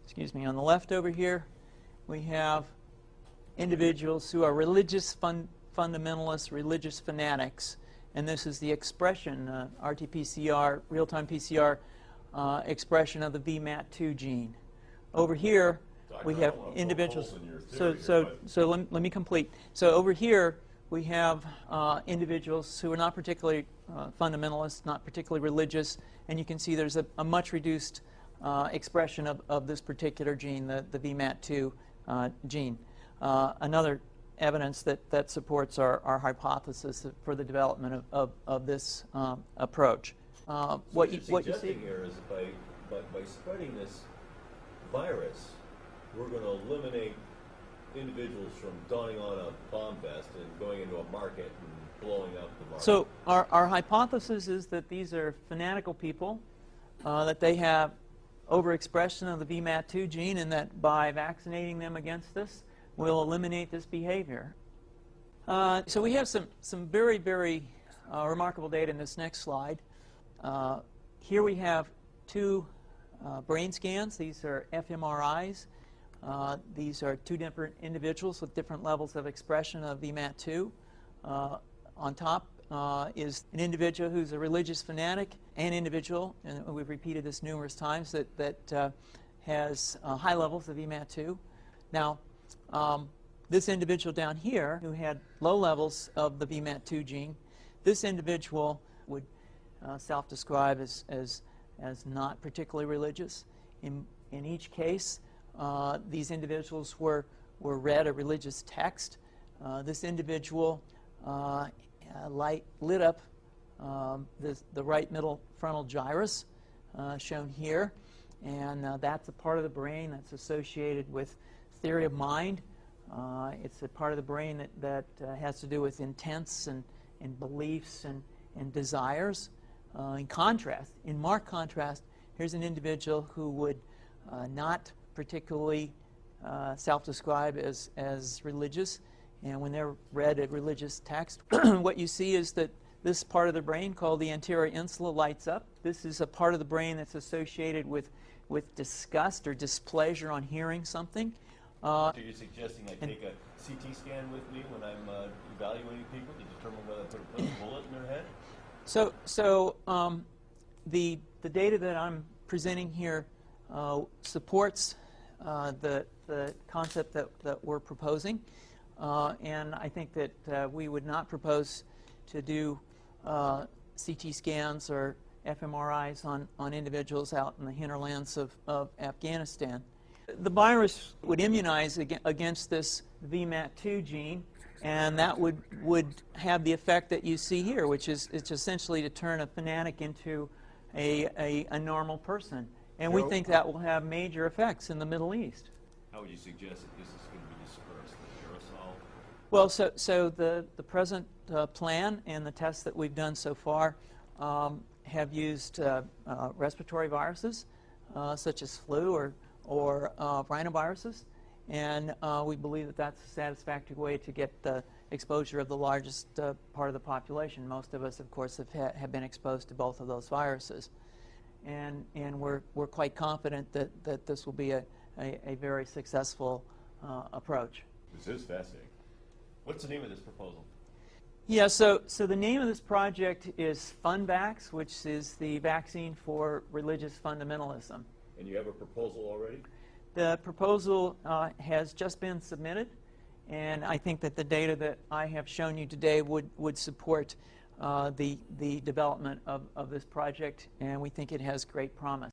excuse me, on the left over here, we have individuals who are religious fundamentalists, religious fanatics, and this is the expression, RT-PCR, real-time PCR expression of the VMAT2 gene. Over here, we have individuals. So let me complete. So over here, we have individuals who are not particularly fundamentalists, not particularly religious, and you can see there's a much reduced expression of this particular gene, the VMAT2 gene. Another evidence that supports our hypothesis for the development of this approach. What you're suggesting here is by spreading this virus, we're going to eliminate individuals from donning on a bomb vest and going into a market and blowing up the market. So our hypothesis is that these are fanatical people, that they have overexpression of the VMAT2 gene, and that by vaccinating them against this, we'll eliminate this behavior. So we have some very, very remarkable data in this next slide. Here we have two brain scans. These are fMRIs. These are two different individuals with different levels of expression of VMAT2. On top is an individual who's a religious fanatic, an individual, and we've repeated this numerous times, that has high levels of VMAT2. Now, this individual down here who had low levels of the VMAT2 gene, this individual would self-describe as not particularly religious. In each case, these individuals were read a religious text. This individual lit up the right middle frontal gyrus, shown here, and that's a part of the brain that's associated with theory of mind. It's a part of the brain that has to do with intents and beliefs and desires. In marked contrast, here's an individual who would not particularly self-describe as religious, and when they're read a religious text, what you see is that this part of the brain called the anterior insula lights up. This is a part of the brain that's associated with disgust or displeasure on hearing something. So you're suggesting I take a CT scan with me when I'm evaluating people to determine whether I put a bullet in their head? So the data that I'm presenting here supports the concept that we're proposing, and I think that we would not propose to do CT scans or fMRIs on individuals out in the hinterlands of Afghanistan. The virus would immunize against this VMAT2 gene, and that would have the effect that you see here, which is it's essentially to turn a fanatic into a normal person. And we think that will have major effects in the Middle East. How would you suggest that this is going to be dispersed, the aerosol? Well, so the present plan and the tests that we've done so far have used respiratory viruses, such as flu or rhinoviruses, and we believe that that's a satisfactory way to get the exposure of the largest part of the population. Most of us, of course, have been exposed to both of those viruses, and we're quite confident that this will be a very successful approach. This is fascinating. What's the name of this proposal? Yeah, so the name of this project is FUNVAX, which is the vaccine for religious fundamentalism. And you have a proposal already? The proposal has just been submitted, and I think that the data that I have shown you today would support the development of this project, and we think it has great promise.